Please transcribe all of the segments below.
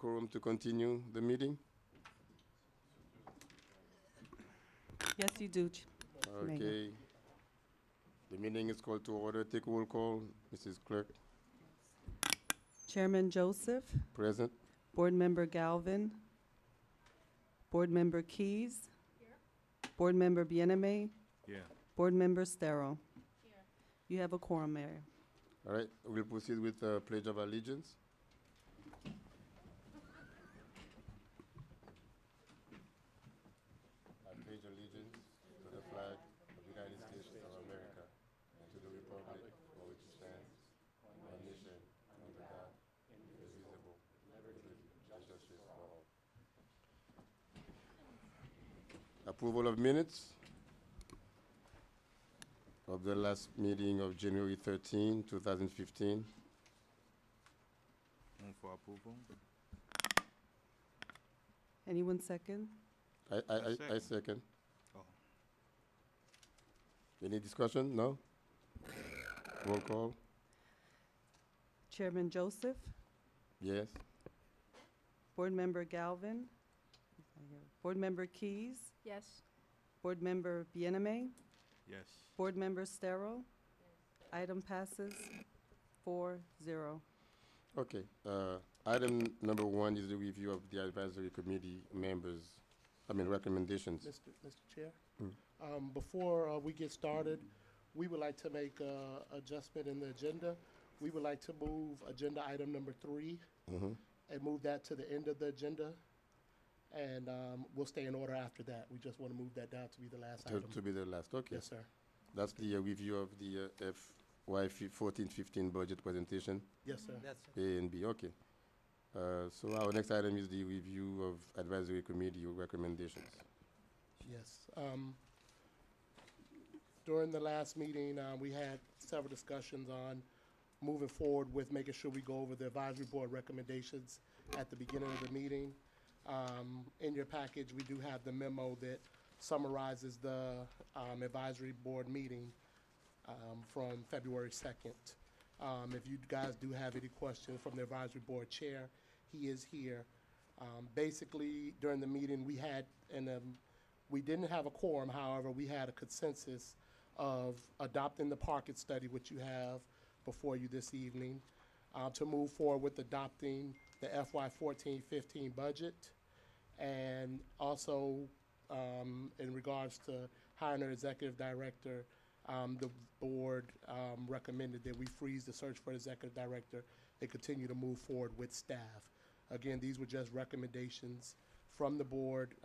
quorum to continue the meeting? Yes, you do, Mayor. Okay. The meeting is called to order. Take roll call. Mrs. Clerk, Chairman Joseph, present. Board Member Galvin, Board Member Keys, Board Member Bieneme, Yeah. Board Member Stero. You have a quorum, Mayor. All right, we'll proceed with the Pledge of Allegiance. I pledge allegiance to the flag of the United States of America and to the republic for which it stands, one nation, under God, indivisible, with justice for all. Approval of minutes of the last meeting of January 13, 2015. Move for approval. Anyone second? I second. Oh. Any discussion? No? Roll call. Chairman Joseph, Yes. Board Member Galvin, Board Member Keys, Yes. Board Member Bieneme, Yes. Board Member Stero. Item passes 4-0. Okay. Item number 1 is the review of the advisory committee recommendations. Mr. Chair, Mm. before we get started, we would like to make an adjustment in the agenda. We would like to move agenda item number 3 Mhm. and move that to the end of the agenda. And we'll stay in order after that. We just want to move that down to be the last item. To be the last. Okay. Yes, sir. That's the review of the FY 14-15 budget presentation, Yes, sir. A and B. Okay. So our next item is the review of advisory committee recommendations. Yes. During the last meeting, we had several discussions on moving forward with making sure we go over the advisory board recommendations at the beginning of the meeting. In your package, we do have the memo that summarizes the advisory board meeting from February 2nd. If you guys do have any questions from the advisory board chair, he is here. Basically, during the meeting, we didn't have a quorum. However, we had a consensus of adopting the market study, which you have before you this evening, to move forward with adopting the FY 14-15 budget, and also in regards to hiring an executive director, the board recommended that we freeze the search for executive director and continue to move forward with staff. Again, these were just recommendations from the board.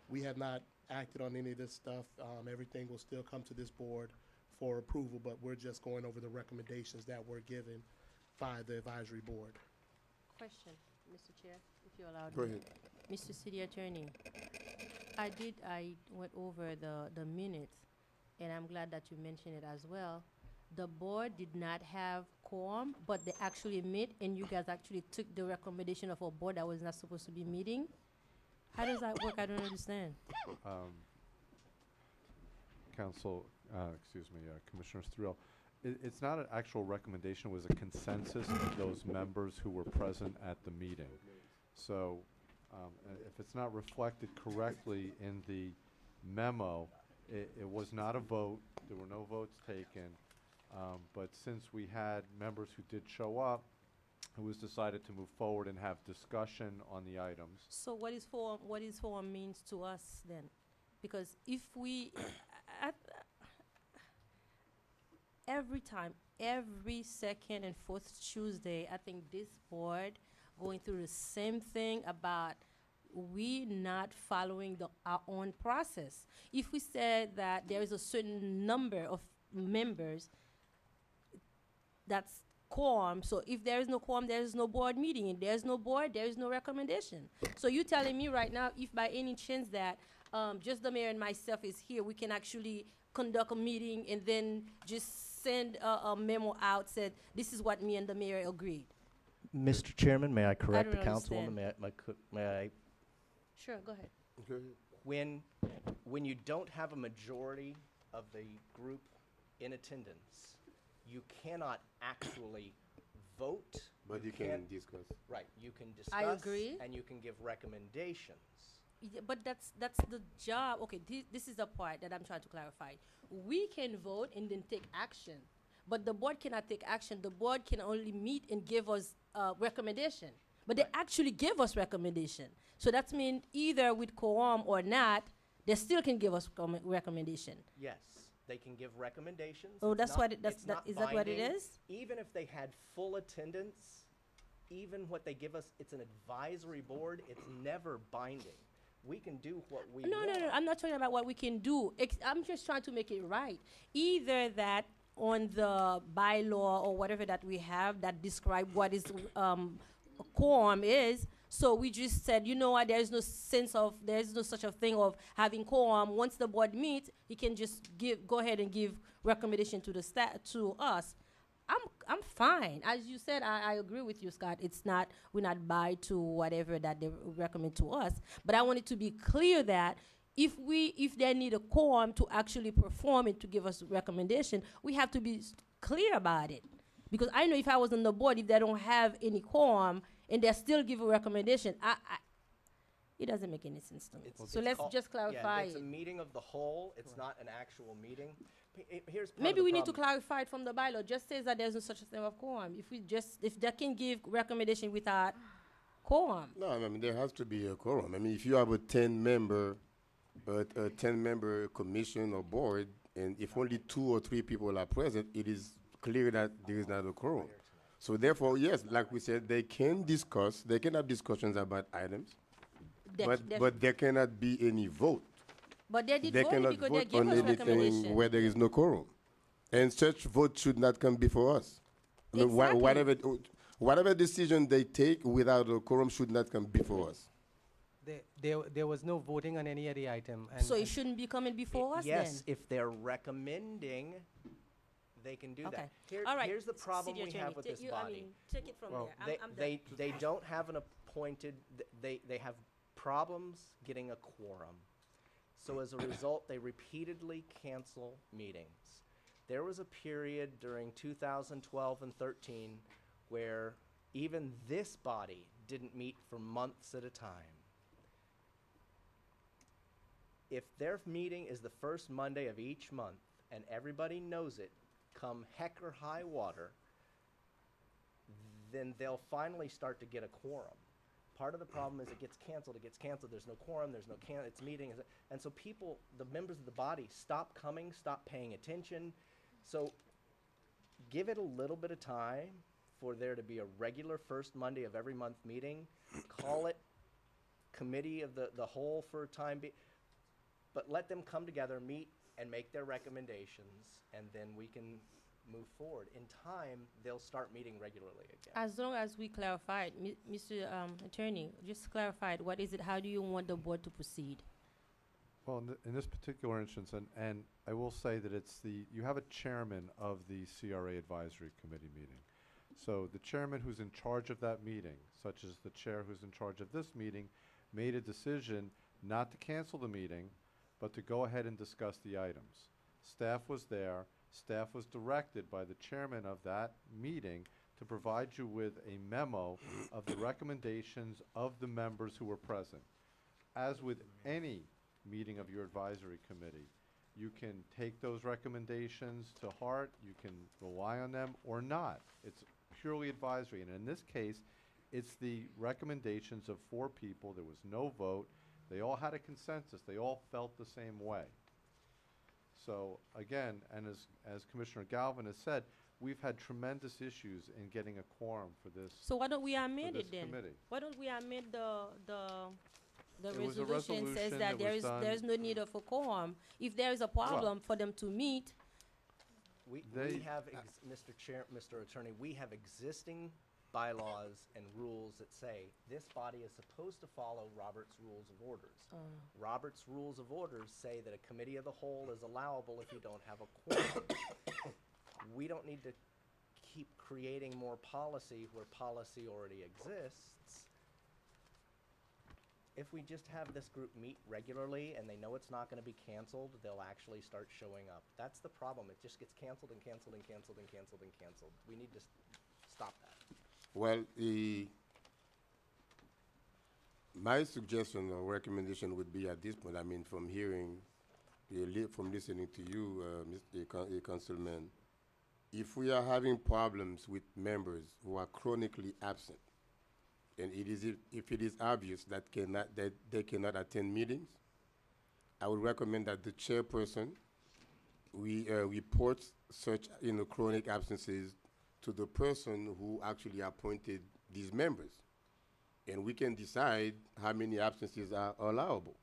We have not acted on any of this stuff. Everything will still come to this board for approval, but we're just going over the recommendations that were given by the advisory board. Question, Mr. Chair, if you allow Go me. ahead. Mr. City Attorney, I went over the minutes, and I'm glad that you mentioned it as well. The board did not have quorum, but they actually met, and you guys actually took the recommendation of a board that was not supposed to be meeting. How does that work? I don't understand. Commissioner Thrill, it's not an actual recommendation, it was a consensus of those members who were present at the meeting. So if it's not reflected correctly in the memo, it was not a vote, there were no votes taken, but since we had members who did show up, it was decided to move forward and have discussion on the items. So what is forum means to us then? Because if we, every time, every second and fourth Tuesday, I think this board going through the same thing about we not following our own process. If we said that there is a certain number of members, that's quorum. So if there is no quorum, there is no board meeting. And there's no board, there is no recommendation. So you telling me right now, if by any chance that just the mayor and myself is here, we can actually conduct a meeting and then just send a memo out, said, this is what me and the mayor agreed. Mr. Chairman, may I correct the don't councilwoman? understand. May I? Sure, go ahead. When you don't have a majority of the group in attendance, you cannot actually vote But you can't- can discuss. Right, you can discuss. I agree. And you can give recommendations. Yeah, but that's the job. Okay, this is the part that I'm trying to clarify. We can vote and then take action, but the board cannot take action. The board can only meet and give us recommendation. But they actually give us recommendation. So that means either with quorum or not, they still can give us recommendation. Yes, they can give recommendations. Oh, It's that's not- what it, that's it's that not is that what it binding. is? Even if they had full attendance, even what they give us, it's an advisory board, it's never binding. We can do what we No, want. I'm not talking about what we can do. I'm just trying to make it right. Either that on the bylaw or whatever that we have that describe what is a quorum is. So we just said, you know what, there is no such a thing of having quorum. Once the board meets, he can just go ahead and give recommendation to the to us. I'm fine. As you said, I agree with you, Scott. We're not bound to whatever that they recommend to us. But I want it to be clear that if they need a quorum to actually perform and to give us recommendation, we have to be clear about it. Because I know if I was on the board, if they don't have any quorum and they still give a recommendation, it doesn't make any sense to me. So let's just clarify It's a it. meeting of the whole. It's not an actual meeting. Here's part of Maybe the we need to problem. clarify it from the bylaw. Just says that there's no such a thing of quorum. If they can give recommendation without quorum. No, I mean, there has to be a quorum. I mean, if you have a 10-member commission or board, and if only 2 or 3 people are present, it is clear that there is not a quorum. So therefore, yes, like we said, they can have discussions about items, but there cannot be any vote. But they did They vote cannot because they vote give on us anything recommendation. where there is no quorum. And such vote should not come before us. I mean, Exactly. whatever decision they take without a quorum should not come before us. There was no voting on any of the item. So it shouldn't be coming before us Yes, then? if they're recommending, they can do Okay. that. All right. Here's the problem City we attorney, have with this body. Take it from there. They don't have an appointed, they have problems getting a quorum. So as a result, they repeatedly cancel meetings. There was a period during 2012 and 13 where even this body didn't meet for months at a time. If their meeting is the first Monday of each month and everybody knows it, come heck or high water, then they'll finally start to get a quorum. Part of the problem is it gets canceled, there's no quorum, it's meeting, and so people, the members of the body, stop coming, stop paying attention. So give it a little bit of time for there to be a regular first Monday of every month meeting. Call it committee of the whole for a time, but let them come together, meet, and make their recommendations, and then we can move forward. In time, they'll start meeting regularly again. As long as we clarified, Mr. Attorney, just clarified, what is it, how do you want the board to proceed? Well, in this particular instance, and I will say that you have a chairman of the CRA advisory committee meeting. So the chairman who's in charge of that meeting, such as the chair who's in charge of this meeting, made a decision not to cancel the meeting, but to go ahead and discuss the items. Staff was there. Staff was directed by the chairman of that meeting to provide you with a memo of the recommendations of the members who were present. As with any meeting of your advisory committee, you can take those recommendations to heart, you can rely on them or not. It's purely advisory, and in this case, it's the recommendations of 4 people. There was no vote. They all had a consensus. They all felt the same way. So again, and as Commissioner Galvin has said, we've had tremendous issues in getting a quorum for this. So why don't we amend this it then? committee. Why don't we amend the It was a resolution says resolution that that was done. there's no need of a quorum. If there is a problem for them to meet, We They- have, Mr. Attorney, we have existing bylaws and rules that say this body is supposed to follow Robert's Rules of Orders. Robert's Rules of Orders say that a committee of the whole is allowable if you don't have a quorum. We don't need to keep creating more policy where policy already exists. If we just have this group meet regularly and they know it's not going to be canceled, they'll actually start showing up. That's the problem. It just gets canceled and canceled and canceled and canceled and canceled. We need to stop that. Well, my suggestion or recommendation would be at this point, I mean, from hearing, from listening to you, Mr. Councilman, if we are having problems with members who are chronically absent, and if it is obvious that they cannot attend meetings, I would recommend that the chairperson reports such chronic absences to the person who actually appointed these members, and we can decide how many absences are allowable.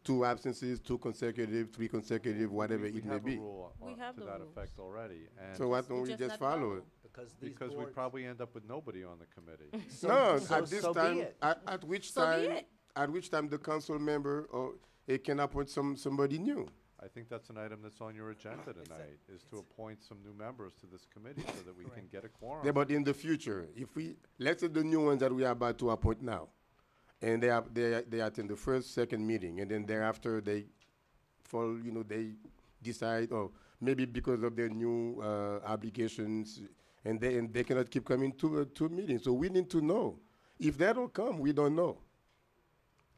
2 absences, 2 consecutive, 3 consecutive, whatever it may have a be. rule We have to the that rules. effect already, and So why Just- don't you we just just not follow follow. it? Because these because we boards. probably end up with nobody on the committee. No, so- at this so be time, it. at which So be time, it. at which time the council member or it can appoint somebody new. I think that's an item that's on your agenda tonight, is to appoint some new members to this committee so that we can get a quorum. Yeah, but in the future, if let's say the new ones that we are about to appoint now, and they attend the first, second meeting, and then thereafter they fall, they decide, or maybe because of their new obligations, and they cannot keep coming to meetings. So we need to know. If they don't come, we don't know.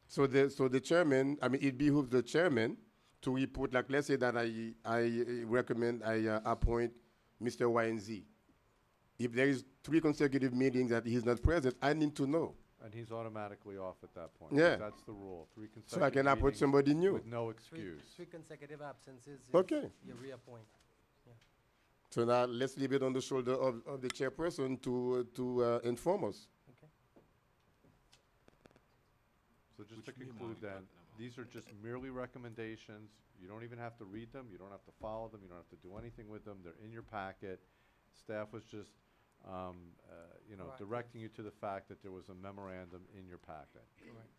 So the chairman, I mean, it behooves the chairman to report, like, let's say that I recommend I appoint Mr. Y and Z. If there is 3 consecutive meetings that he's not present, I need to know. And he's automatically off at that point. Yeah. That's the rule. 3 consecutive So I can appoint meetings somebody new. with no Three excuse. consecutive absences. is Okay. You reappoint. So now let's leave it on the shoulder of the chairperson to inform us. Okay. So just to conclude then, these are just merely recommendations. You don't even have to read them. You don't have to follow them. You don't have to do anything with them. They're in your packet. Staff was just, Correct. directing you to the fact that there was a memorandum in your packet. Correct.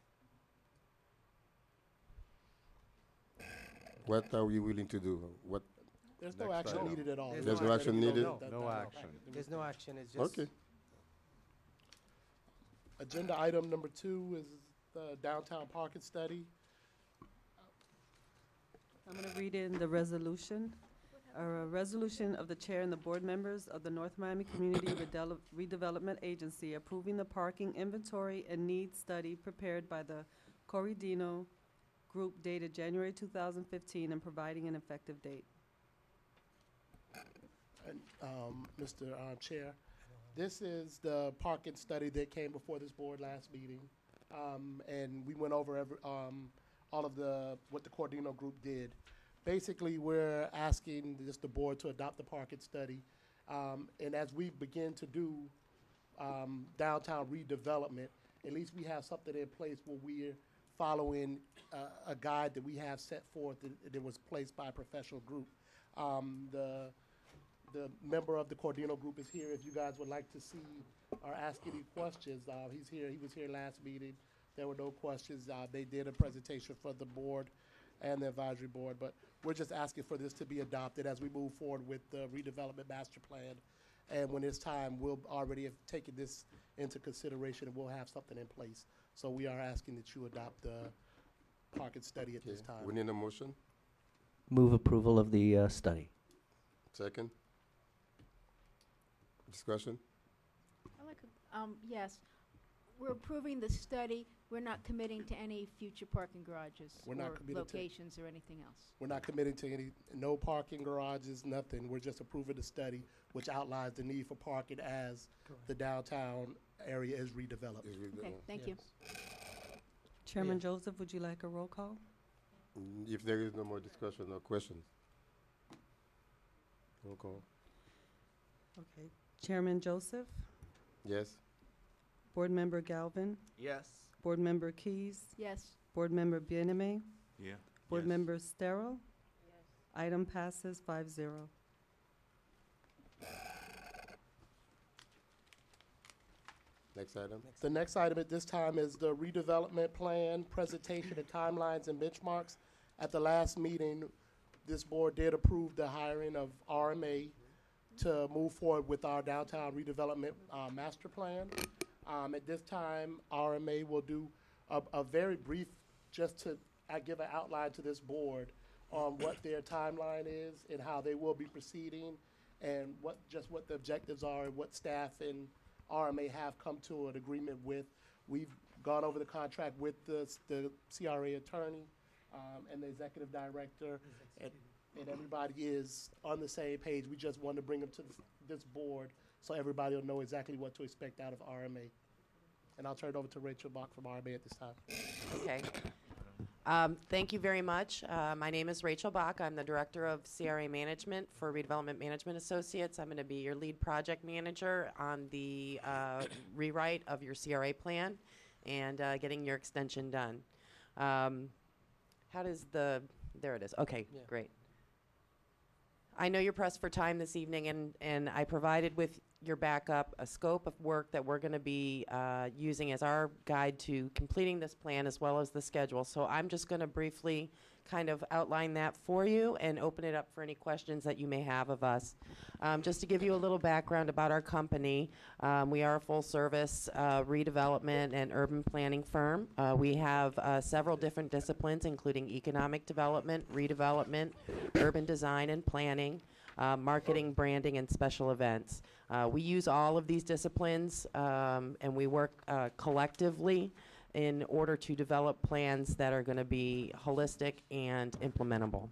What are we willing to do? What? There's no Next action item. needed at all. There's There's no action needed? No action. There's no action, it's just. Okay. Agenda item number 2 is the downtown parking study. I'm going to read in the resolution. A resolution of the chair and the board members of the North Miami Community Redevelopment Agency approving the parking inventory and needs study prepared by the Corridino Group dated January 2015 and providing an effective date. And, Mr. Chair, this is the parking study that came before this board last meeting. And we went over all of what the Cordino Group did. Basically, we're asking just the board to adopt the parking study. And as we begin to do downtown redevelopment, at least we have something in place where we're following a guide that we have set forth that was placed by a professional group. The member of the Cordino Group is here. If you guys would like to see or ask any questions, he's here. He was here last meeting. There were no questions. They did a presentation for the board and the advisory board, but we're just asking for this to be adopted as we move forward with the redevelopment master plan. And when it's time, we'll already have taken this into consideration and we'll have something in place. So we are asking that you adopt the parking study at this Okay. time. We need a motion. Move approval of the study. Second. Discussion. Yes, we're approving the study. We're not committing to any future parking garages We're not or committed to- locations or anything else. We're not committing to no parking garages, nothing. We're just approving the study, which outlines the need for parking as the downtown area is redeveloped. Okay, thank you. Chairman Joseph, would you like a roll call? If there is no more discussion or questions. Roll call. Okay. Chairman Joseph, Yes. Board Member Galvin, Yes. Board Member Keys, Yes, Board Member Bieneme, Yeah. Board Yes. Member Sterile. Item passes 5-0. Next item. The next item at this time is the redevelopment plan, presentation and timelines and benchmarks. At the last meeting, this board did approve the hiring of RMA to move forward with our downtown redevelopment master plan. At this time, RMA will do a very brief, just to give an outline to this board on what their timeline is and how they will be proceeding and what the objectives are and what staff and RMA have come to an agreement with. We've gone over the contract with the CRA attorney and the executive director, and everybody is on the same page. We just want to bring them to this board so everybody will know exactly what to expect out of RMA. And I'll turn it over to Rachel Bach from RMA at this time. Okay. Thank you very much. My name is Rachel Bach. I'm the Director of CRA Management for Redevelopment Management Associates. I'm going to be your lead project manager on the rewrite of your CRA plan and getting your extension done. How does the, there it is. Okay, Yeah. Great. I know you're pressed for time this evening, and I provided with your backup a scope of work that we're going to be using as our guide to completing this plan as well as the schedule. So I'm just going to briefly kind of outline that for you and open it up for any questions that you may have of us. Just to give you a little background about our company, we are a full-service redevelopment and urban planning firm. We have several different disciplines, including economic development, redevelopment, urban design and planning, marketing, branding, and special events. We use all of these disciplines, and we work collectively in order to develop plans that are going to be holistic and implementable.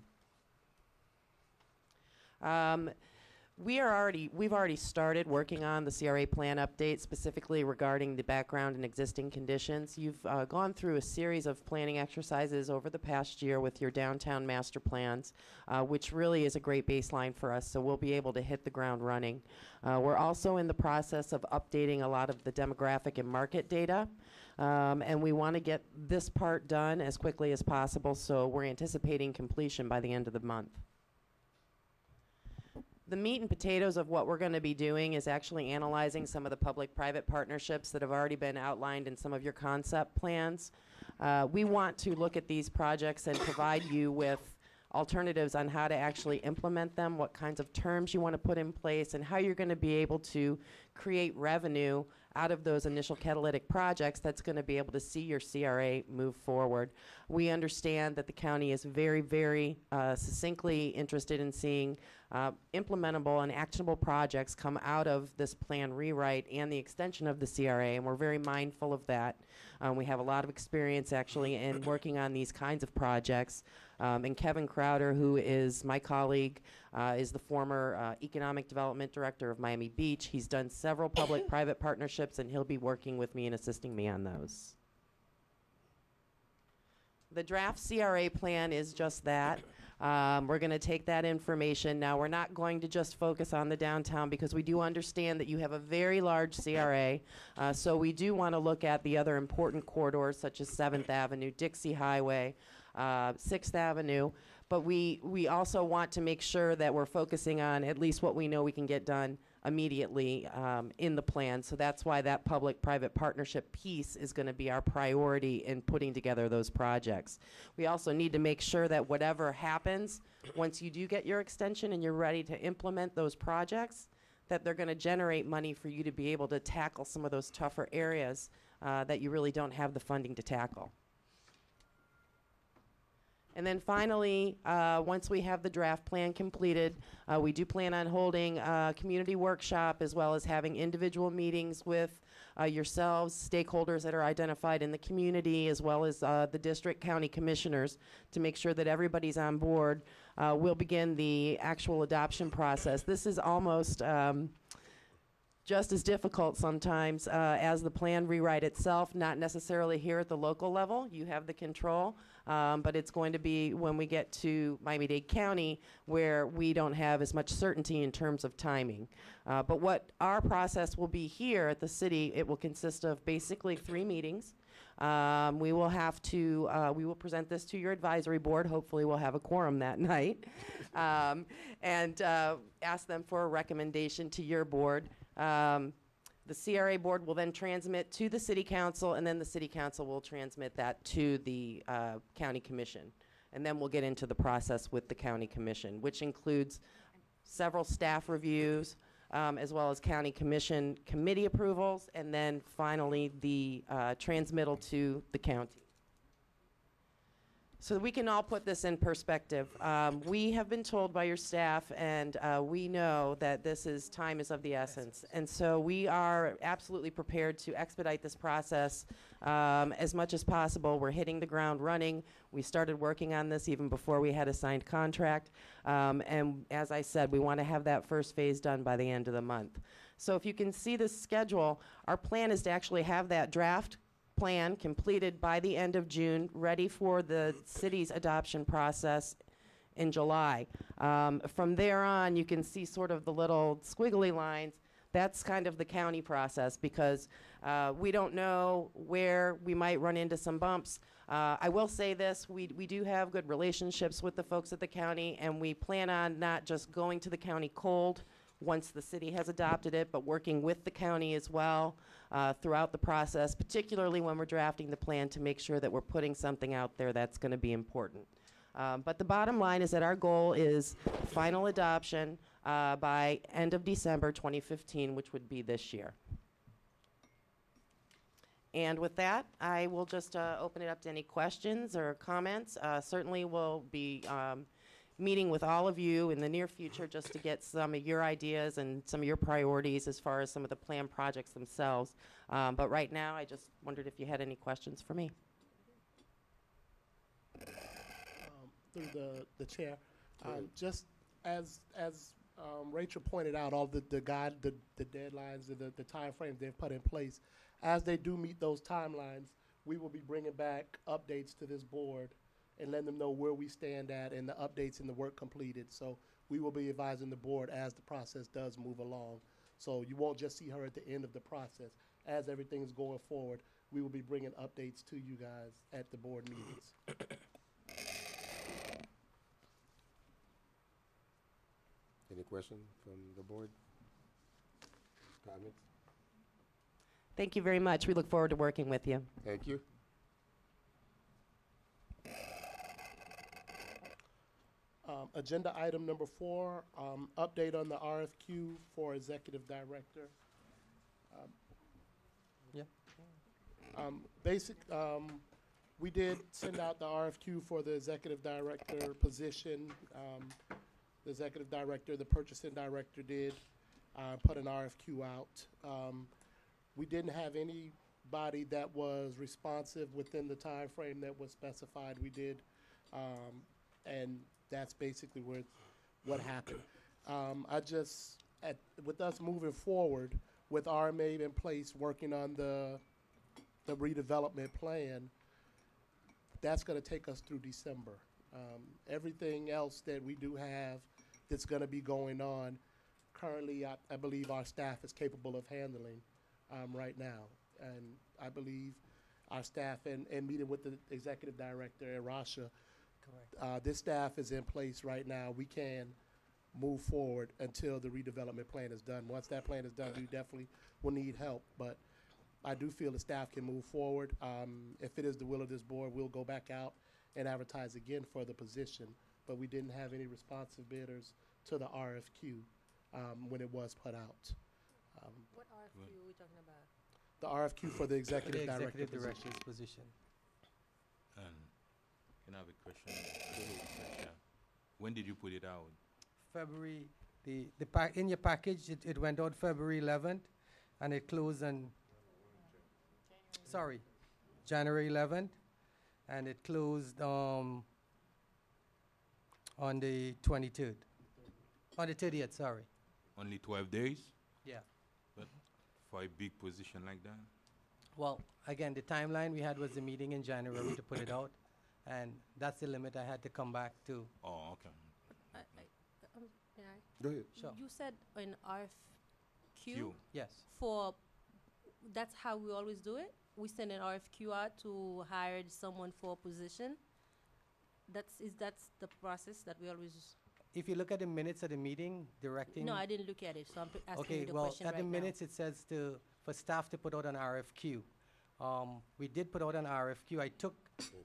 We've already started working on the CRA plan update, specifically regarding the background and existing conditions. You've gone through a series of planning exercises over the past year with your downtown master plans, which really is a great baseline for us, so we'll be able to hit the ground running. We're also in the process of updating a lot of the demographic and market data, and we want to get this part done as quickly as possible, so we're anticipating completion by the end of the month. The meat and potatoes of what we're going to be doing is actually analyzing some of the public-private partnerships that have already been outlined in some of your concept plans. We want to look at these projects and provide you with alternatives on how to actually implement them, what kinds of terms you want to put in place, and how you're going to be able to create revenue out of those initial catalytic projects that's going to be able to see your CRA move forward. We understand that the county is very, very succinctly interested in seeing implementable and actionable projects come out of this plan rewrite and the extension of the CRA, and we're very mindful of that. We have a lot of experience actually in working on these kinds of projects. And Kevin Crowder, who is my colleague, is the former Economic Development Director of Miami Beach. He's done several public-private partnerships, and he'll be working with me and assisting me on those. The draft CRA plan is just that. We're going to take that information. Now, we're not going to just focus on the downtown because we do understand that you have a very large CRA. So we do want to look at the other important corridors such as 7th Avenue, Dixie Highway, 6th Avenue. But we also want to make sure that we're focusing on at least what we know we can get done immediately in the plan. So that's why that public-private partnership piece is going to be our priority in putting together those projects. We also need to make sure that whatever happens, once you do get your extension and you're ready to implement those projects, that they're going to generate money for you to be able to tackle some of those tougher areas that you really don't have the funding to tackle. And then finally, once we have the draft plan completed, we do plan on holding a community workshop as well as having individual meetings with yourselves, stakeholders that are identified in the community, as well as the district county commissioners to make sure that everybody's on board. We'll begin the actual adoption process. This is almost just as difficult sometimes as the plan rewrite itself, not necessarily here at the local level. You have the control, but it's going to be when we get to Miami-Dade County where we don't have as much certainty in terms of timing. But what our process will be here at the city, it will consist of basically 3 meetings. We will present this to your advisory board. Hopefully we'll have a quorum that night. And ask them for a recommendation to your board. The CRA board will then transmit to the city council, and then the city council will transmit that to the county commission. And then we'll get into the process with the county commission, which includes several staff reviews, as well as county commission committee approvals, and then finally the transmittal to the county. So we can all put this in perspective. We have been told by your staff, and we know that time is of the essence. And so we are absolutely prepared to expedite this process as much as possible. We're hitting the ground running. We started working on this even before we had a signed contract. And as I said, we want to have that first phase done by the end of the month. So if you can see the schedule, our plan is to actually have that draft plan completed by the end of June, ready for the city's adoption process in July. From there on, you can see sort of the little squiggly lines. That's kind of the county process, because we don't know where we might run into some bumps. I will say this, we do have good relationships with the folks at the county, and we plan on not just going to the county cold once the city has adopted it, but working with the county as well throughout the process, particularly when we're drafting the plan, to make sure that we're putting something out there that's going to be important. But the bottom line is that our goal is final adoption by end of December 2015, which would be this year. And with that, I will just open it up to any questions or comments. Certainly we'll be meeting with all of you in the near future just to get some of your ideas and some of your priorities as far as some of the planned projects themselves. But right now, I just wondered if you had any questions for me. Through the chair, just as Rachel pointed out, all the deadlines and the time frames they've put in place, as they do meet those timelines, we will be bringing back updates to this board and letting them know where we stand at and the updates and the work completed. So we will be advising the board as the process does move along. So you won't just see her at the end of the process. As everything is going forward, we will be bringing updates to you guys at the board meetings. Any questions from the board? Comments? Thank you very much. We look forward to working with you. Thank you. Agenda item number 4, update on the RFQ for executive director. We did send out the RFQ for the executive director position. The executive director, the purchasing director did put an RFQ out. We didn't have anybody that was responsive within the time frame that was specified. We did, and that's basically what happened. With us moving forward, with RMA in place, working on the redevelopment plan, that's going to take us through December. Everything else that we do have that's going to be going on, currently I believe our staff is capable of handling right now. And I believe our staff, and meeting with the executive director at Rasha, this staff is in place right now. We can move forward until the redevelopment plan is done. Once that plan is done, we definitely will need help. But I do feel the staff can move forward. If it is the will of this board, we'll go back out and advertise again for the position. But we didn't have any responsive bidders to the RFQ when it was put out. What RFQ are we talking about? The RFQ for the executive The director executive position. director's position. Can I have a question? When did you put it out? February, in your package, it went out February 11th, and it closed on, January 11th, and it closed on the 23rd. On the 30th, sorry. Only 12 days? Yeah. But for a big position like that? Well, again, the timeline we had was the meeting in January to put it out, and that's the limit I had to come back to. Oh, okay. May I? Go ahead. Sure. You said an RFQ Q. Yes. That's how we always do it? We send an RFQ out to hire someone for a position? That's the process that we always... If you look at the minutes of the meeting, directing... No, I didn't look at it, so I'm asking Okay, you the well, question at right the now. minutes, it says for staff to put out an RFQ. We did put out an RFQ. I took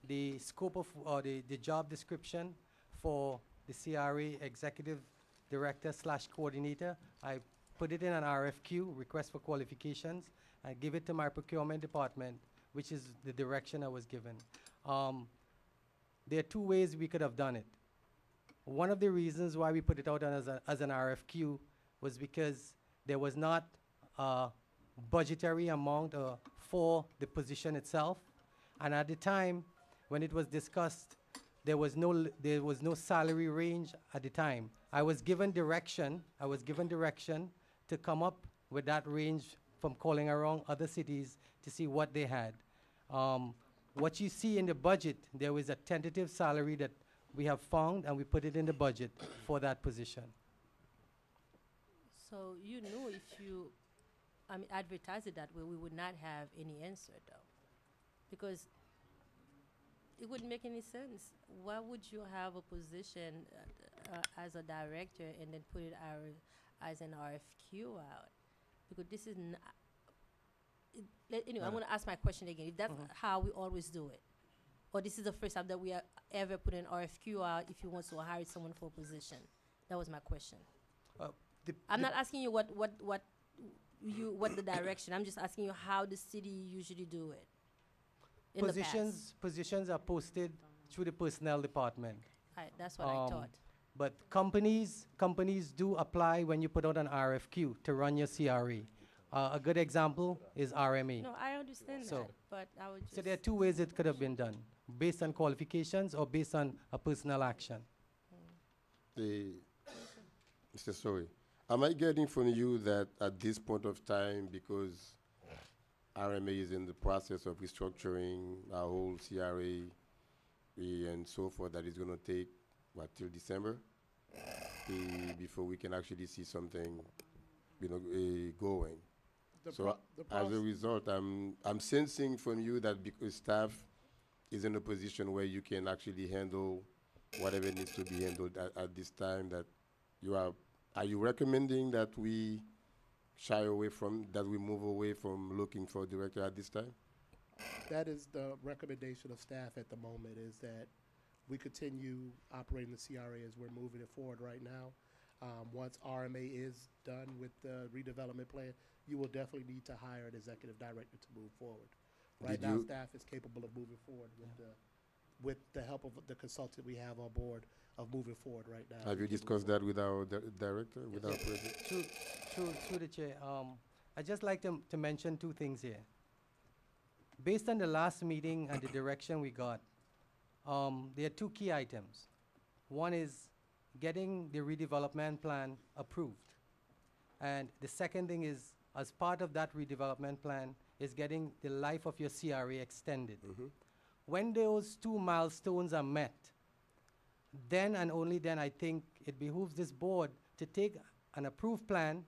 the scope of, or the job description for the CRA executive director / coordinator. I put it in an RFQ, request for qualifications. I give it to my procurement department, which is the direction I was given. there are two ways we could have done it. One of the reasons why we put it out as an RFQ was because there was not a budgetary amount for the position itself. And at the time, when it was discussed, there was no salary range at the time. I was given direction to come up with that range from calling around other cities to see what they had. What you see in the budget, there was a tentative salary that we have found, and we put it in the budget for that position. So you know if you, advertise it that way, we would not have any answer though. Because it wouldn't make any sense. Why would you have a position as a director and then put it as an RFQ out? Because this is not, anyway, I'm going to ask my question again. If that's how we always do it, or this is the first time that we ever put an RFQ out if you want to hire someone for a position. That was my question. I'm not asking you what the direction. I'm just asking you how the city usually do it. In the past. Positions are posted through the personnel department. That's what I thought. But companies do apply when you put out an RFQ to run your CRA. A good example is RMA. No, I understand that, but I would just... So there are two ways it could have been done, based on qualifications or based on a personal action. Mr. Sorry, am I getting from you that at this point of time, because RMA is in the process of restructuring our whole CRA and so forth, that it's going to take, what, till December before we can actually see something, going? So as a result, I'm sensing from you that because staff is in a position where you can actually handle whatever needs to be handled at this time, that are you recommending that we move away from looking for a director at this time? That is the recommendation of staff at the moment, is that we continue operating the CRA as we're moving it forward right now. Once RMA is done with the redevelopment plan, you will definitely need to hire an executive director to move forward. Right now, staff is capable of moving forward with the help of the consultant we have on board of moving forward right now. Have you discussed that with our director, with our president? Through the chair, I'd just like to mention two things here. Based on the last meeting and the direction we got, there are two key items. One is getting the redevelopment plan approved. And the second thing is, as part of that redevelopment plan, is getting the life of your CRA extended. When those two milestones are met, then and only then I think it behooves this board to take an approved plan,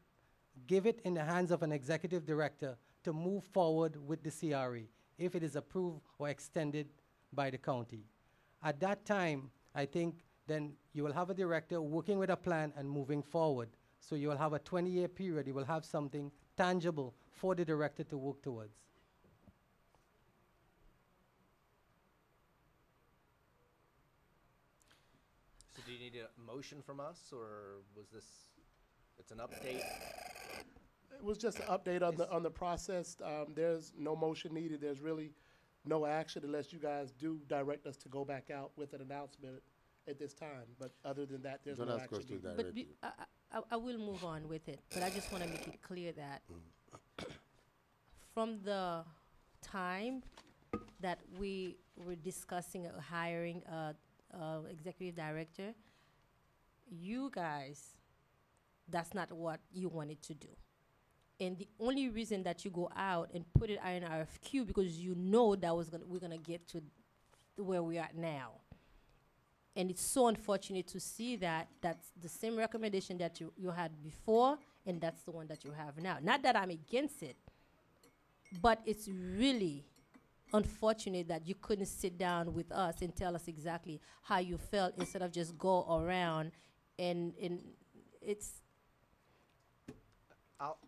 give it in the hands of an executive director to move forward with the CRA if it is approved or extended by the county. At that time, I think then you will have a director working with a plan and moving forward. So you will have a 20-year period. You will have something tangible for the director to work towards. So do you need a motion from us, or was this, it's an update? It was just an update on the process. There's no motion needed. There's really no action unless you guys do direct us to go back out with an announcement at this time. But other than that, there's no action needed. But I will move on with it, but I just want to make it clear that from the time that we were discussing hiring a executive director, you guys, that's not what you wanted to do. And the only reason that you go out and put it in RFQ because you know that we're gonna get to where we are now. And it's so unfortunate to see that that's the same recommendation that you had before, and that's the one that you have now. Not that I'm against it, but it's really unfortunate that you couldn't sit down with us and tell us exactly how you felt instead of just go around and it's...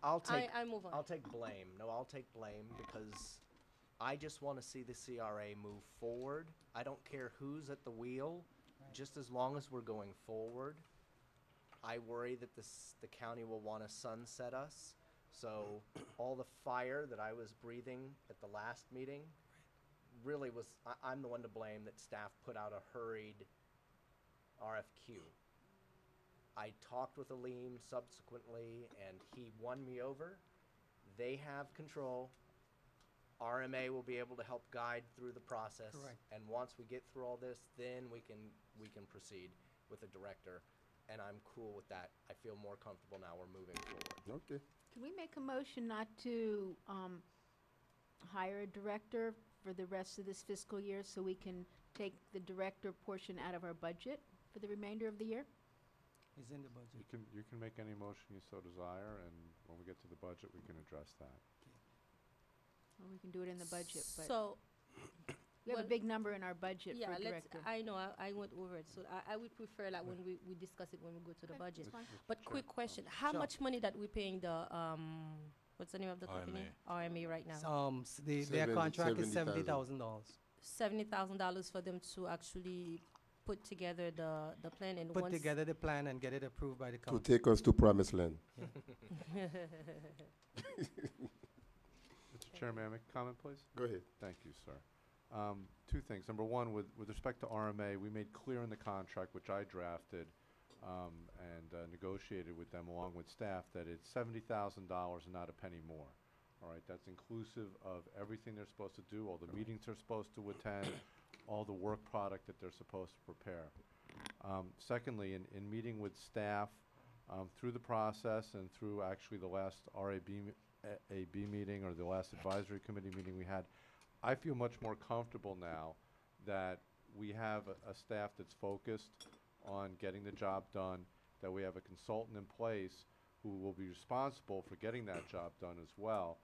I'll take I move on. I'll take blame. No, I'll take blame because I just want to see the CRA move forward. I don't care who's at the wheel, just as long as we're going forward. I worry that the county will want to sunset us. So all the fire that I was breathing at the last meeting, really was, I'm the one to blame that staff put out a hurried RFQ. I talked with Aleem subsequently, and he won me over. They have control. RMA will be able to help guide through the process. Correct. And once we get through all this, then we can proceed with the director. And I'm cool with that. I feel more comfortable now. We're moving forward. Okay. Can we make a motion not to hire a director for the rest of this fiscal year so we can take the director portion out of our budget for the remainder of the year? It's in the budget. You can make any motion you so desire, and when we get to the budget, we can address that. Well, we can do it in the budget, but So, we have a well, big number in our budget yeah, for let's, director. I know, I went over it, so I would prefer like when we discuss it when we go to the Okay, budget. that's fine. But Sure. quick question, how Sure. much money that we paying the, what's the name of the company? RMA right now? Their contract is $70,000. $70,000 for them to actually put together the plan and Put once. together the plan and get it approved by the To council. take us to promised land. Mr. Chair, may I make a comment, please? Go ahead. Thank you, sir. Two things. Number one, with respect to RMA, we made clear in the contract, which I drafted and negotiated with them along with staff, that it's $70,000 and not a penny more. All right, that's inclusive of everything they're supposed to do, all the meetings they're supposed to attend, all the work product that they're supposed to prepare. Secondly, in meeting with staff through the process and through actually the last RAB meeting or the last advisory committee meeting we had, I feel much more comfortable now that we have a staff that's focused on getting the job done, that we have a consultant in place who will be responsible for getting that job done as well.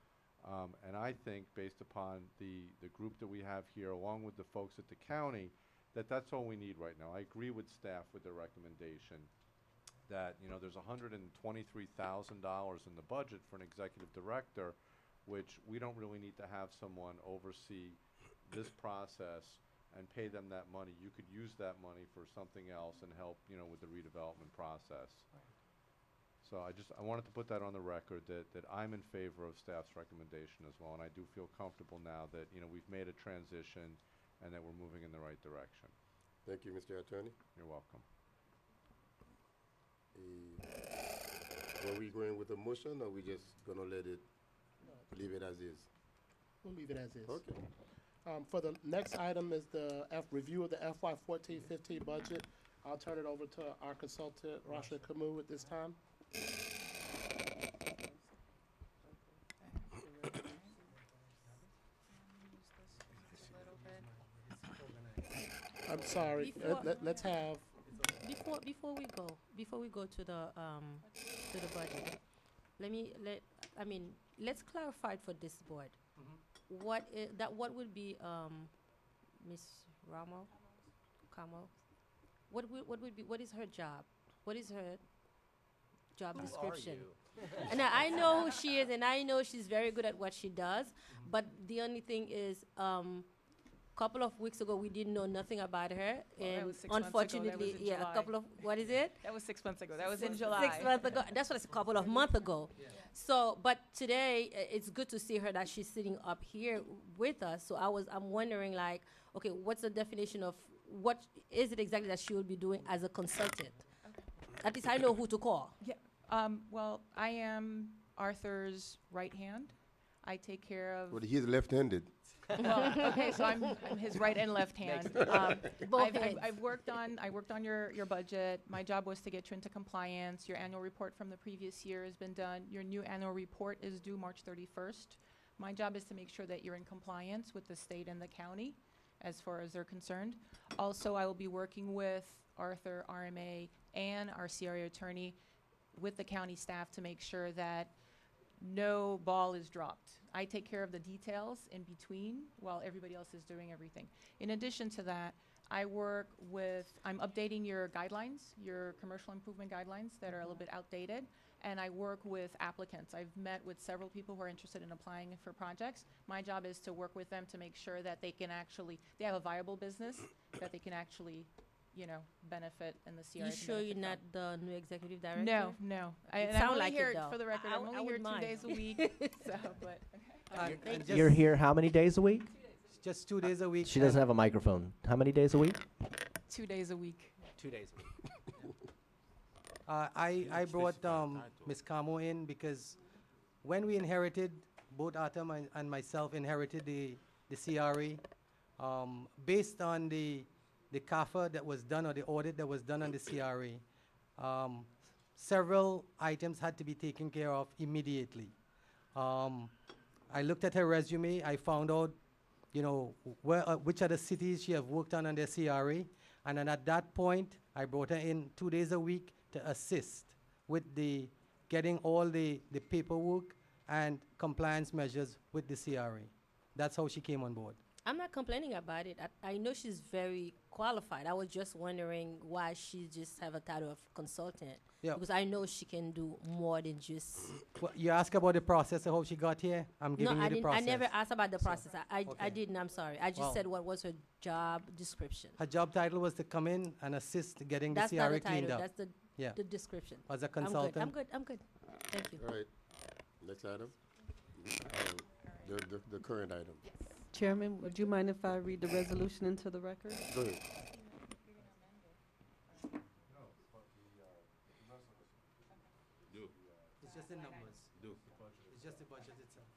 And I think, based upon the group that we have here, along with the folks at the county, that's all we need right now. I agree with staff with their recommendation that, you know, there's $123,000 in the budget for an executive director, which we don't really need to have someone oversee this process and pay them that money. You could use that money for something else and help, you know, with the redevelopment process. So I wanted to put that on the record that I'm in favor of staff's recommendation as well, and I do feel comfortable now that, you know, we've made a transition and that we're moving in the right direction. Thank you, Mr. Attorney. You're welcome. Were we going with a motion, or we just gonna leave it as is? We'll leave it as is. Okay. For the next item is the review of the FY 14-15 budget. I'll turn it over to our consultant, Rasha Kamu, at this time. I'm sorry. Before- Let's have. Before we go to the budget, let's clarify for this board. What would be Miss Camo? What is her job? What is her job description? And I know who she is, and I know she's very good at what she does. But the only thing is, couple of weeks ago we didn't know nothing about her, Well, that and was 6 months ago. That was unfortunately, in yeah, July. a couple of what is it? That was 6 months ago. That was in July. 6 months ago. That's what it's a couple of months ago. So, but today it's good to see her that she's sitting up here with us. So I'm wondering, like, okay, what's the definition of what is it exactly that she will be doing as a consultant? At least I know who to call. Yeah. Well, I am Arthur's right hand. I take care of. Well, he's left-handed. Well, okay, so I'm his right and left hand. Both hands. I worked on your budget. My job was to get you into compliance. Your annual report from the previous year has been done. Your new annual report is due March 31st. My job is to make sure that you're in compliance with the state and the county as far as they're concerned. Also, I will be working with Arthur, RMA, and our CRA attorney with the county staff to make sure that no ball is dropped. I take care of the details in between while everybody else is doing everything. In addition to that, I'm updating your guidelines, your commercial improvement guidelines that are a little bit outdated, and I work with applicants. I've met with several people who are interested in applying for projects. My job is to work with them to make sure that they have a viable business, that they can actually, benefit in the CRA. You sure you're not the new executive director? No. It I'm sound only like it, here, though. for the record, I'm I only here wouldn't 2 mind. days a week, so, but, okay. You're here how many days a week? just 2 days a week. She doesn't have a microphone. How many days a week? 2 days a week. 2 days a week. I brought Ms. Camo in because when we inherited, both Atom and myself inherited the CRA, based on the CAFA that was done, or the audit that was done on the CRA, several items had to be taken care of immediately. I looked at her resume. I found out, you know, which other cities she have worked on their CRA. And then at that point, I brought her in 2 days a week to assist with getting all the paperwork and compliance measures with the CRA. That's how she came on board. I'm not complaining about it. I know she's very qualified. I was just wondering why she just have a title of consultant. Yeah. Because I know she can do more than just. Well, you ask about the process of how she got here. I'm giving No, you I the didn't. process. I never asked about the process. I Okay. didn't. I'm sorry. I just Well- said what was her job description. Her job title was to come in and assist getting That's the not CRA the cleaned title. up. That's the Yeah. the description. As a I'm good. consultant. I'm good. I'm good. Thank you. All right, next item. The current item. Chairman, would you mind if I read the resolution into the record? Go ahead. It's just the numbers. It's just the budget itself.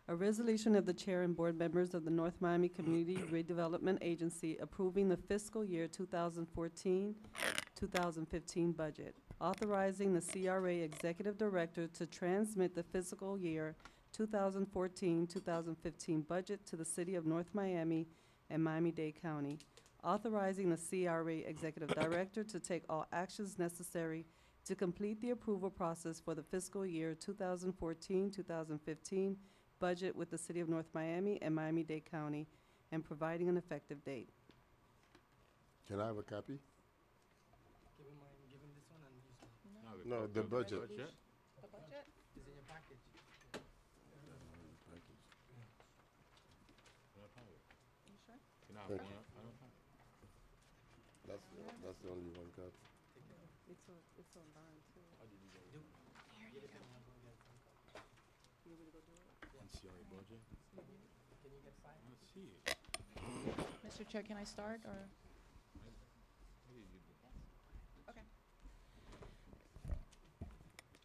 A resolution of the chair and board members of the North Miami Community Redevelopment Agency approving the fiscal year 2014-2015 budget, authorizing the CRA Executive Director to transmit the fiscal year 2014-2015 budget to the City of North Miami and Miami-Dade County, authorizing the CRA Executive Director to take all actions necessary to complete the approval process for the fiscal year 2014-2015 budget with the City of North Miami and Miami-Dade County, and providing an effective date. Can I have a copy? Give him this one and use one. No, the budget. The budget is in your package. Thank you. That's the only one copy. It's online too. Mr. Chair, can I start, or? Okay.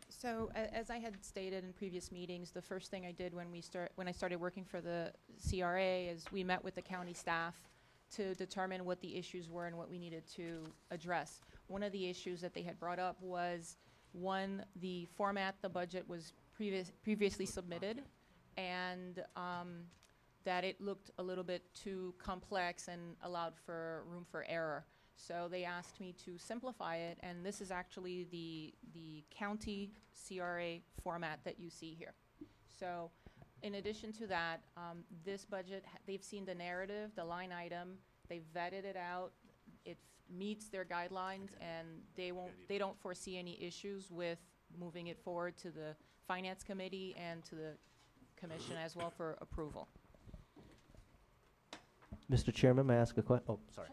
So, as I had stated in previous meetings, the first thing I did when I started working for the CRA is we met with the county staff to determine what the issues were and what we needed to address. One of the issues that they had brought up was, one, the format the budget was previously submitted, and that it looked a little bit too complex and allowed for room for error. So they asked me to simplify it, and this is actually the county CRA format that you see here. So in addition to that, this budget, they've seen the narrative, the line item, they've vetted it out, it meets their guidelines, and they don't foresee any issues with moving it forward to the Finance Committee and to the Commission as well for approval. Mr. Chairman, may I ask a question? Oh, sorry.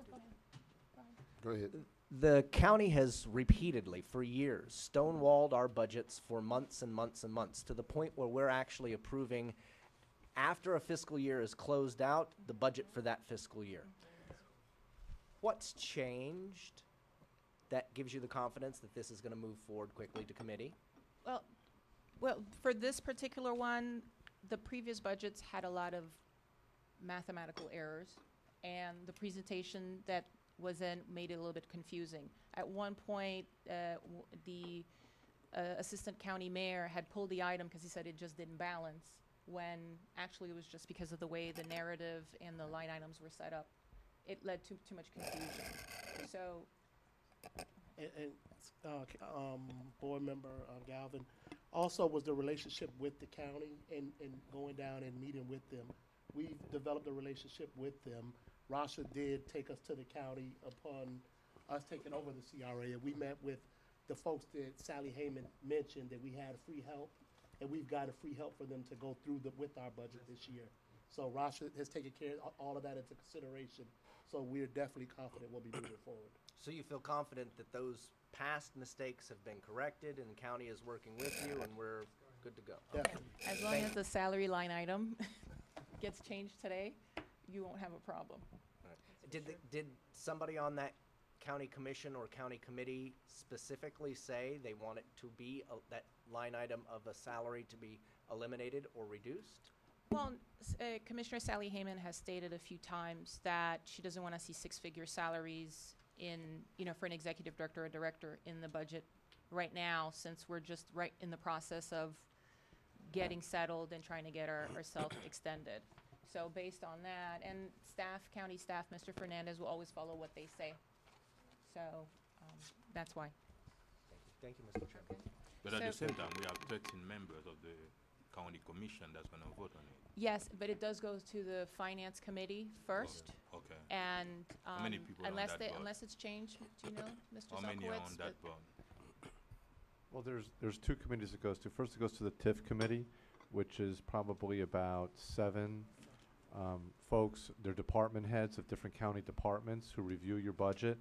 Go ahead. The county has repeatedly, for years, stonewalled our budgets for months and months and months, to the point where we're actually approving, after a fiscal year is closed out, the budget for that fiscal year. What's changed that gives you the confidence that this is going to move forward quickly to committee? Well, for this particular one, the previous budgets had a lot of mathematical errors, and the presentation that was in made it a little bit confusing. At one point, the assistant county mayor had pulled the item because he said it just didn't balance, when actually it was just because of the way the narrative and the line items were set up. It led to too much confusion. So, Board member Galvin, also was the relationship with the county and going down and meeting with them. We've developed a relationship with them. Rasha did take us to the county upon us taking over the CRA, and we met with the folks that Sally Heyman mentioned, that we had free help, and we've got a free help for them to go through with our budget this year. So Rasha has taken care of all of that into consideration, so we're definitely confident we'll be moving forward. So you feel confident that those past mistakes have been corrected and the county is working with you and we're good to go? Definitely. as long as the salary line item gets changed today, you won't have a problem. Did somebody on that county commission or county committee specifically say they want it to be, that line item of a salary to be eliminated or reduced? Well, Commissioner Sally Hayman has stated a few times that she doesn't want to see six-figure salaries in, for an executive director or director in the budget right now, since we're just right in the process of getting settled and trying to get ourselves extended. So based on that, and county staff, Mr. Fernandez will always follow what they say. So that's why. Thank you, Mr. Chairman. But at So- the same time, we have 13 members of the county commission that's gonna vote on it. Yes, but it does go to the finance committee first. Okay. And How many people are on that board? unless it's changed, do you know, Mr. How many are Salkowitz? on that board? Well, there's two committees it goes to. First, it goes to the TIF committee, which is probably about 7 folks. They're department heads of different county departments who review your budget,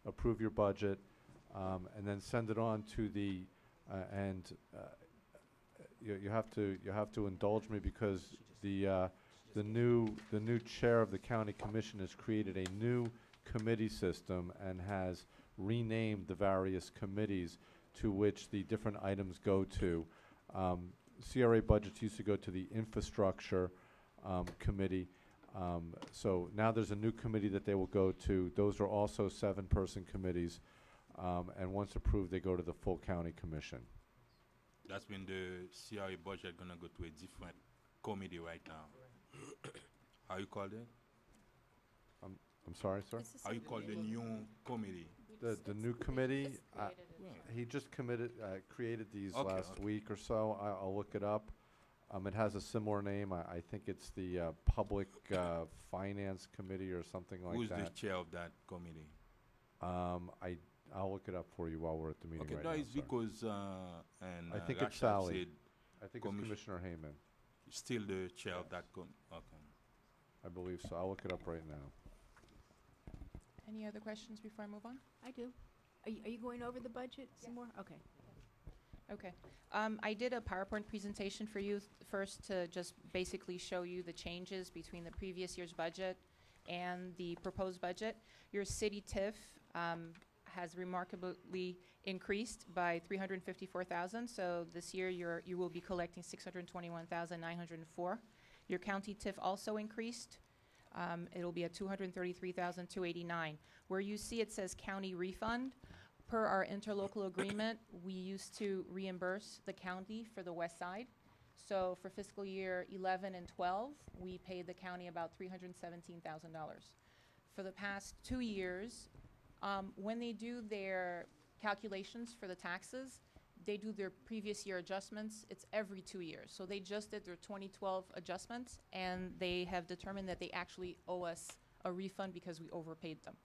approve your budget, and then send it on to the you have to indulge me because the new chair of the county commission has created a new committee system and has renamed the various committees to which the different items go to. CRA budgets used to go to the infrastructure committee. So now there's a new committee that they will go to. Those are also 7-person committees. And once approved, they go to the full county commission. That's when the CRA budget gonna go to a different committee right now. How you call it? I'm sorry, sir? How you call the new committee? The new committee, he just created these Okay, last okay. week or so. I'll look it up. It has a similar name. I think it's the Public Finance Committee or something like Who's the that. chair of that committee? I'll look it up for you while we're at the meeting Okay, right no, now, it's sir. because, and I think it's Rashad Sally. said I think it's commission- Commissioner Hayman. still the chair of that okay. I believe so. I'll look it up right now. Any other questions before I move on? I do. Are you going over the budget some more? Okay. Okay. I did a PowerPoint presentation for you first to just basically show you the changes between the previous year's budget and the proposed budget. Your city TIF has remarkably increased by $354,000. So this year you will be collecting $621,904. Your county TIF also increased. It'll be at $233,289. Where you see it says county refund, per our interlocal agreement, we used to reimburse the county for the west side. So for fiscal year 11 and 12, we paid the county about $317,000. For the past 2 years, when they do their calculations for the taxes, they do their previous year adjustments. It's every 2 years. So they just did their 2012 adjustments, and they have determined that they actually owe us a refund because we overpaid them.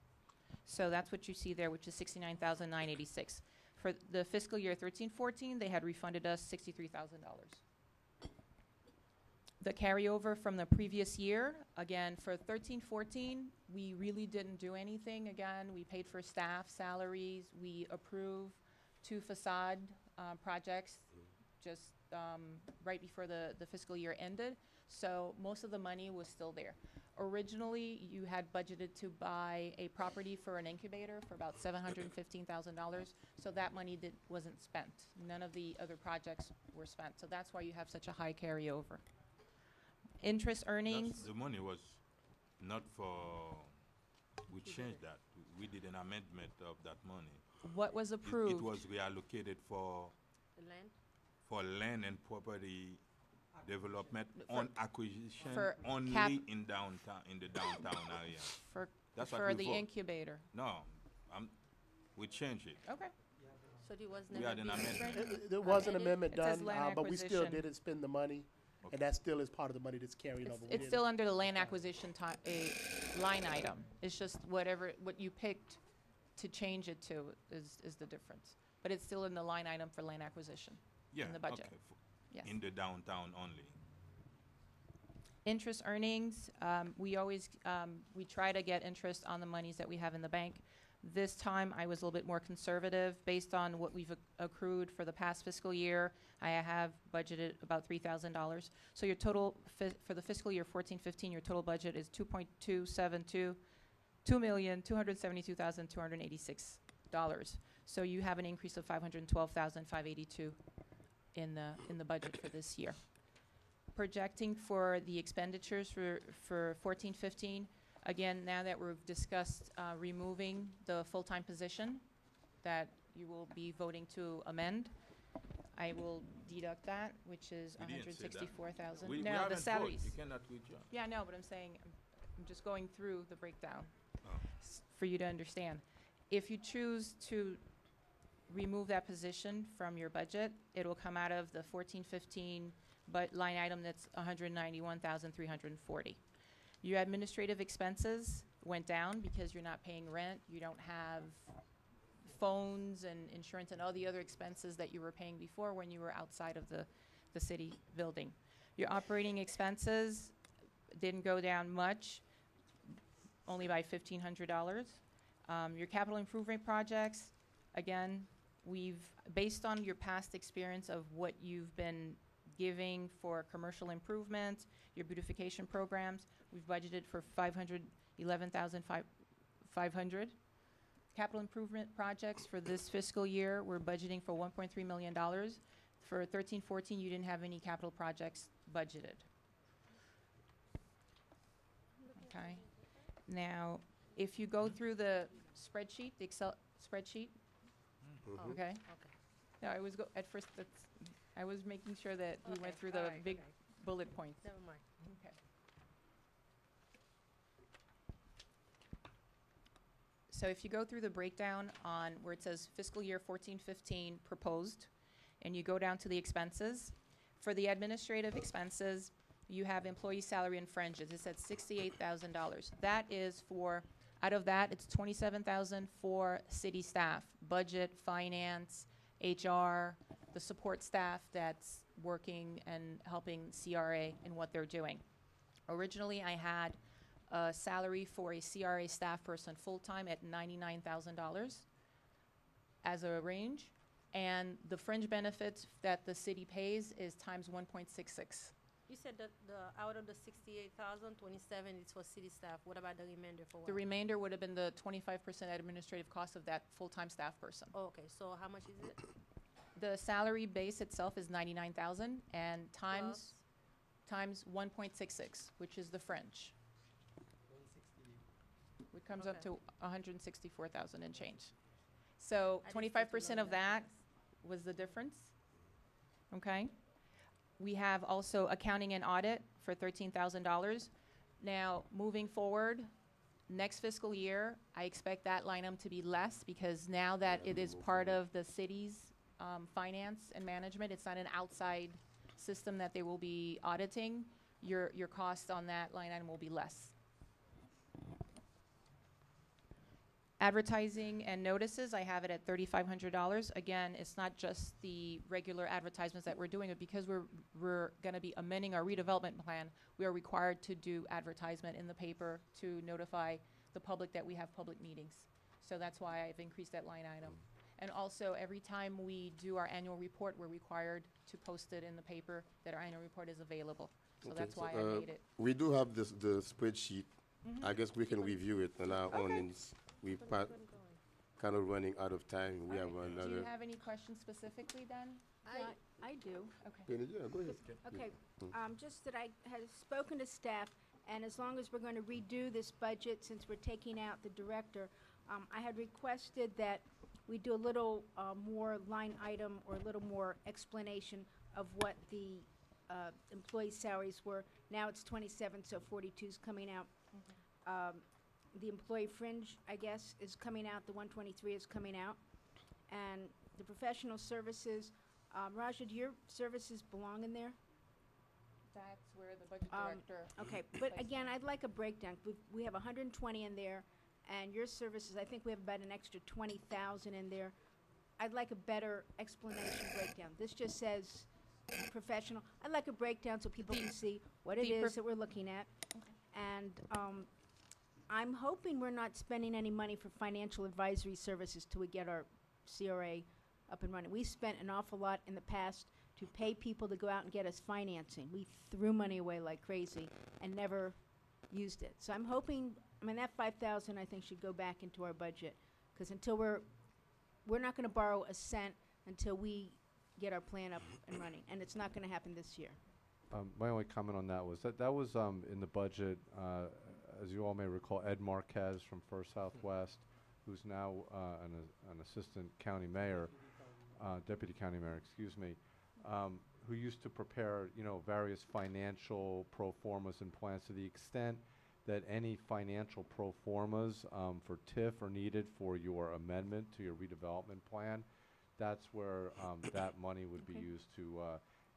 So that's what you see there, which is $69,986. For the fiscal year 13-14, they had refunded us $63,000. The carryover from the previous year, again, for 13-14, we really didn't do anything. Again, we paid for staff salaries. We approved 2 facade projects just right before the fiscal year ended. So most of the money was still there. Originally, you had budgeted to buy a property for an incubator for about $715,000. So that money wasn't spent. None of the other projects were spent. So that's why you have such a high carryover. Interest earnings. The money was not for, we changed that. We did an amendment of that money. What was approved? It was reallocated for The land? for land and property development on acquisition for only cap- in downtown, in the downtown area. That's what for we the vote. incubator. No, we changed it. Okay. So there was We never had an been amendment. spread? There was an Amended? amendment It says done, land but we still acquisition. didn't spend the money, Okay. and that still is part of the money that's carried over. We It's didn't- still under the land acquisition line item. It's just what you picked to change it to is the difference. But it's still in the line item for land acquisition. Yeah, the budget. okay, Yes. in the downtown only. Interest earnings, we always, we try to get interest on the monies that we have in the bank. This time, I was a little bit more conservative. Based on what we've accrued for the past fiscal year, I have budgeted about $3,000. So your total for the fiscal year 14-15, your total budget is $2,272,286. So you have an increase of $512,582 in the budget for this year. Projecting for the expenditures for 14-15, again, now that we've discussed removing the full-time position that you will be voting to amend, I will deduct that, which is We didn't say that. 164,000. We No, haven't the voted. salaries. You cannot withdraw. Yeah, no, but I'm saying, I'm just going through the breakdown Oh. for you to understand. If you choose to remove that position from your budget, it will come out of the 14-15 line item that's 191,340. Your administrative expenses went down because you're not paying rent, you don't have phones and insurance and all the other expenses that you were paying before when you were outside of the city building. Your operating expenses didn't go down much, only by $1,500. Your capital improvement projects, again, based on your past experience of what you've been giving for commercial improvements, your beautification programs, we've budgeted for $511,500. Capital improvement projects for this fiscal year, we're budgeting for $1.3 million. For 13-14, you didn't have any capital projects budgeted. Okay. Now, if you go through the spreadsheet, the Excel spreadsheet, Mhm. okay? No, at first, I was making sure that we went through the big bullet points. Never mind. Okay. So if you go through the breakdown on where it says fiscal year 14-15 proposed, and you go down to the expenses, for the administrative expenses, you have employee salary and fringes. It's at $68,000. That is out of that, it's $27,000 for city staff, budget, finance, HR, the support staff that's working and helping CRA in what they're doing. Originally, I had a salary for a CRA staff person full-time at $99,000 as a range, and the fringe benefits that the city pays is times 1.66. You said that out of the 68,000, 27 is for city staff. What about the remainder for what? The remainder would have been the 25% administrative cost of that full-time staff person. Oh, okay, so how much is it? The salary base itself is $99,000 and times 1.66, which is the fringe. Which comes up Okay. to 164,000 and change. So I just 25% know of that yes. was the difference. Okay? We have also accounting and audit for $13,000. Now, moving forward, next fiscal year, I expect that line item to be less because now that it is part of the city's finance and management, it's not an outside system that they will be auditing, your cost on that line item will be less. Advertising and notices, I have it at $3,500. Again, it's not just the regular advertisements that we're doing, but because we're going to be amending our redevelopment plan, we are required to do advertisement in the paper to notify the public that we have public meetings. So that's why I've increased that line item. And also, every time we do our annual report, we're required to post it in the paper that our annual report is available. So Okay, that's why so, I made it. We do have the spreadsheet. Mhm. I guess we can review it on our own, Okay. and we kind of running out of time. We have Do you another. have any questions specifically then? I do. Okay. Yeah, go ahead. Okay, just that I had spoken to staff, and as long as we're going to redo this budget, since we're taking out the director, I had requested that we do a little more line item or a little more explanation of what the employee salaries were. Now it's 27, so 42 is coming out. The employee fringe, I guess, is coming out, the 123 is coming out. And the professional services, Raja, do your services belong in there? That's where the budget Um, director. Okay, but again, I'd like a breakdown. We have 120 in there, and your services, I think we have about an extra 20,000 in there. I'd like a better explanation breakdown. This just says professional. I'd like a breakdown so people can see what it the is prof- that we're looking at. And I'm hoping we're not spending any money for financial advisory services till we get our CRA up and running. We spent an awful lot in the past to pay people to go out and get us financing. We threw money away like crazy and never used it. So I'm hoping, I mean, that 5,000 I think should go back into our budget, because until we're not going to borrow a cent until we get our plan up and running, and it's not going to happen this year. My only comment on that was that was in the budget, as you all may recall, Ed Marquez from First Southwest, who's now an assistant county mayor, deputy county mayor, excuse me, who used to prepare, various financial pro formas and plans. To the extent that any financial pro formas for TIF are needed for your amendment to your redevelopment plan, that's where that money would be used to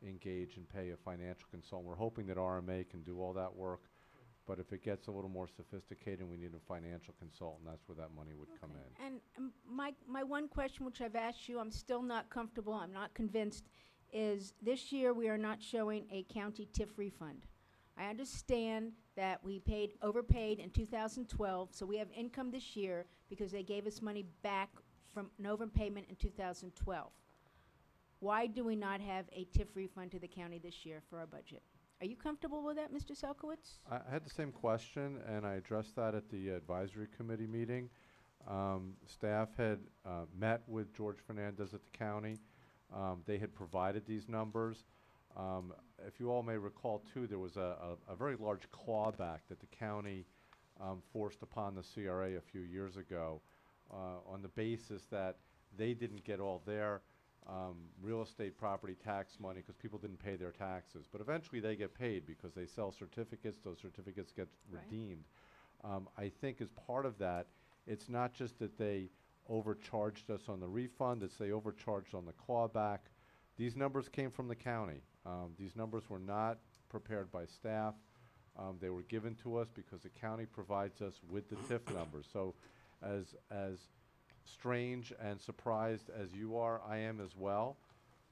engage and pay a financial consultant. We're hoping that RMA can do all that work, but if it gets a little more sophisticated and we need a financial consultant, that's where that money would come in. And my one question, which I've asked you, I'm still not comfortable, I'm not convinced, is this year we are not showing a county TIF refund. I understand that we overpaid in 2012, so we have income this year because they gave us money back from an overpayment in 2012. Why do we not have a TIF refund to the county this year for our budget? Are you comfortable with that, Mr. Selkowitz? I had the same question, and I addressed that at the advisory committee meeting. Staff had met with George Fernandez at the county. They had provided these numbers. If you all may recall, too, there was a very large clawback that the county forced upon the CRA a few years ago on the basis that they didn't get all their real estate property tax money because people didn't pay their taxes. But eventually they get paid because they sell certificates. Those certificates get redeemed. I think as part of that, it's not just that they overcharged us on the refund, it's they overcharged on the clawback. These numbers came from the county. These numbers were not prepared by staff. They were given to us because the county provides us with the TIF numbers. So as strange and surprised as you are, I am as well,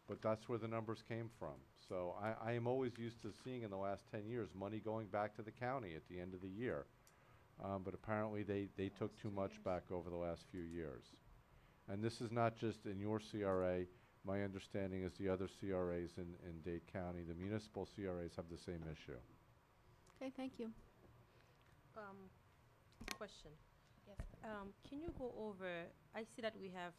but that's where the numbers came from. So I am always used to seeing in the last 10 years money going back to the county at the end of the year. But apparently they took too much back over the last few years. And this is not just in your CRA. My understanding is the other CRAs in Dade County, the municipal CRAs have the same issue. Okay, thank you. Question. Yes. Can you go over, I see that we have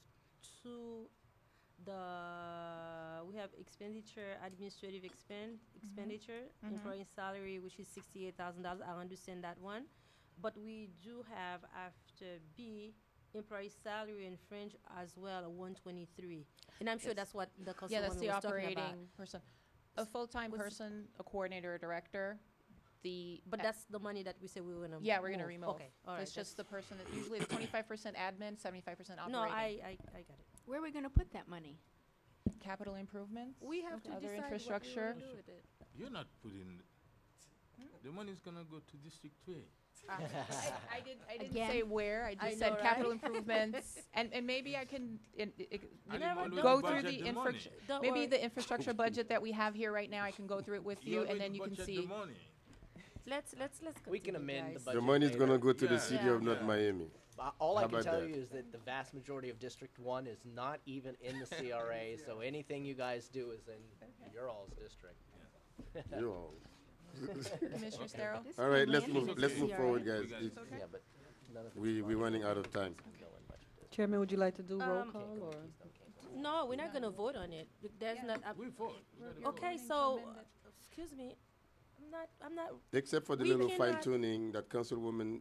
we have expenditure, administrative expenditure, employee salary, which is $68,000. I understand that one. But we do have after B, employee salary and fringe as well, 123. And I'm sure that's what the councilwoman Yeah, that's the was talking operating about. person. A full-time what's- person, a coordinator, a director, But that's the money that we say we were gonna yeah, we're gonna remove. Okay, all right. It's just the person that usually it's 25% admin, 75% operating. No, I got it. Where are we going to put that money? Capital improvements. We have to Other decide infrastructure. what we wanna do with it. You're not putting, the money's gonna go to District 3. I didn't Again? say where. I just I said know, capital right? improvements, and maybe I can I never didn't know. go always through budget the money. infrastructure. Don't Maybe worry. the infrastructure budget that we have here right now. I can go through it with you, and already then you can budget see. the money. Let's We can continue, amend the guys. budget. The money is gonna later. go to the Yeah. city Yeah. of North Yeah. Miami. All I How can about tell that? you is that the vast majority of District 1 is not even in the CRA, so anything you guys do is in your all's district. You all. Commissioner Starrow. This All right, is let's Landon move. is Let's the move CRA. forward, guys. We got It's- Yeah, but none of we're running out of time. Chairman, would you like to do roll Um, call or? No, we're not gonna vote on it. There's not. We vote. We gotta Okay, vote. so excuse me. I'm not. Except for the We little cannot- fine tuning that Councilwoman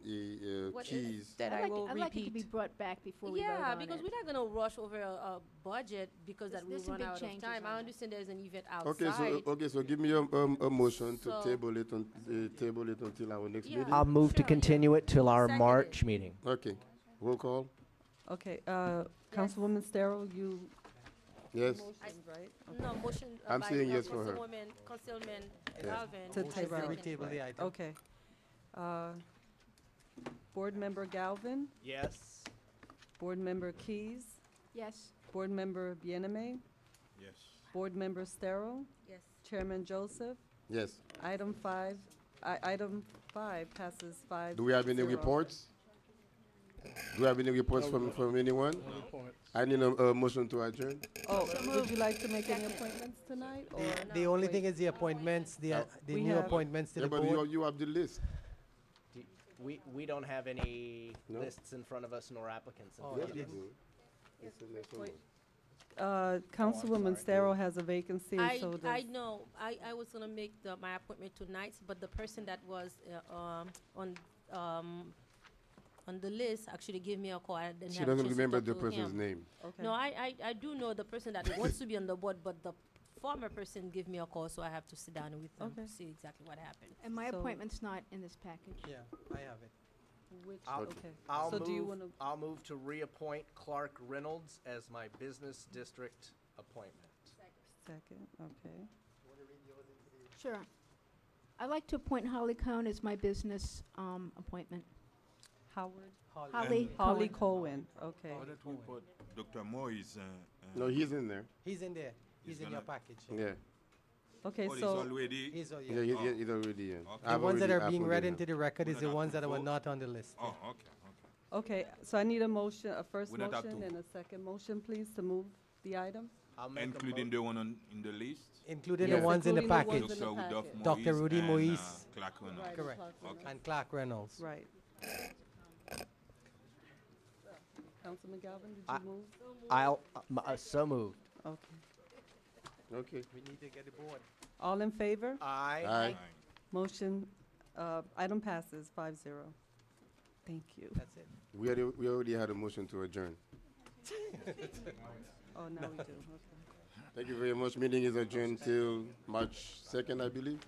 What is- Keys. That I will I'd like it to be repeat. brought back before we vote Yeah, on because it. we're not gonna rush over a budget because that we There's some run big out of changes time. on I that. understand there's an event Okay, outside. so give me a motion to So- table it until our next Yeah. meeting. I'll move to Sure, yeah. continue it till our Seconded. March meeting. Okay, roll call. Okay, Councilwoman Starrow, you Yes. motioned, right? No motion. I'm by, saying yes for her. Councilman Yeah. Galvin. To who table. seconded. We table the item. Okay. Board Member Galvin, Yes. Board Member Keys, Yes. Board Member Bieneme, Yes. Board Member Starrow, Yes. Chairman Joseph. Yes. Item 5 Item 5 passes 5-0. Do we have any reports? Do we have any reports from anyone? No reports. I need a motion to adjourn. Oh, would you like to make any appointments tonight, or? The only thing is the appointments, the We new have- appointments to Yeah, the but board. you have the list. We don't have any No? lists in front of us nor applicants in Oh, front you of us. didn't. It's in there somewhere. Councilwoman Stero has a vacancy, so I does, know, I was gonna make my appointment tonight, but the person that was, on the list actually gave me a call. I didn't She have a doesn't chance to remember talk the to person's him. name. okay. No, I do know the person that wants to be on the board, but the former person gave me a call, so I have to sit down with them, Okay. see exactly what happened. And my So- appointment's not in this package. Yeah, I have it. Which, I'll- okay. I'll So do you move, wanna, I'll move to reappoint Clark Reynolds as my business district appointment. second, okay. Sure. I'd like to appoint Holly Cohn as my business appointment. Howard? Holly Holly Cohen. Cohen, okay. How that we put Dr. Moise, No, he's in there. He's in there. He's He's in your gonna- package. Yeah. Okay, oh, he's so, already, He's, Yeah, yeah. he's already in. Okay. The I've ones that already are being read uploaded into him. the record We is don't the have ones to that were vote? not on the list. oh, okay. okay, so I need a motion, a first We don't have motion to- and a second motion, please, to move the item. I'll make a Including the one in the list? Including Yes, the ones in the including the ones package. in the Dr. Rudolph packet. Moise Dr. Rudy and, Moise. Clark Reynolds. Right, Correct. Clark Reynolds. And Clark Reynolds. Right. Councilman Galvin, did I- you move? so moved. Okay. Okay. We need to get the board. All in favor? Aye. Aye. Motion, item passes 5-0. Thank you. That's it. We already had a motion to adjourn. Oh, now we do, okay. Thank you very much. Meeting is adjourned till March 2nd, I believe.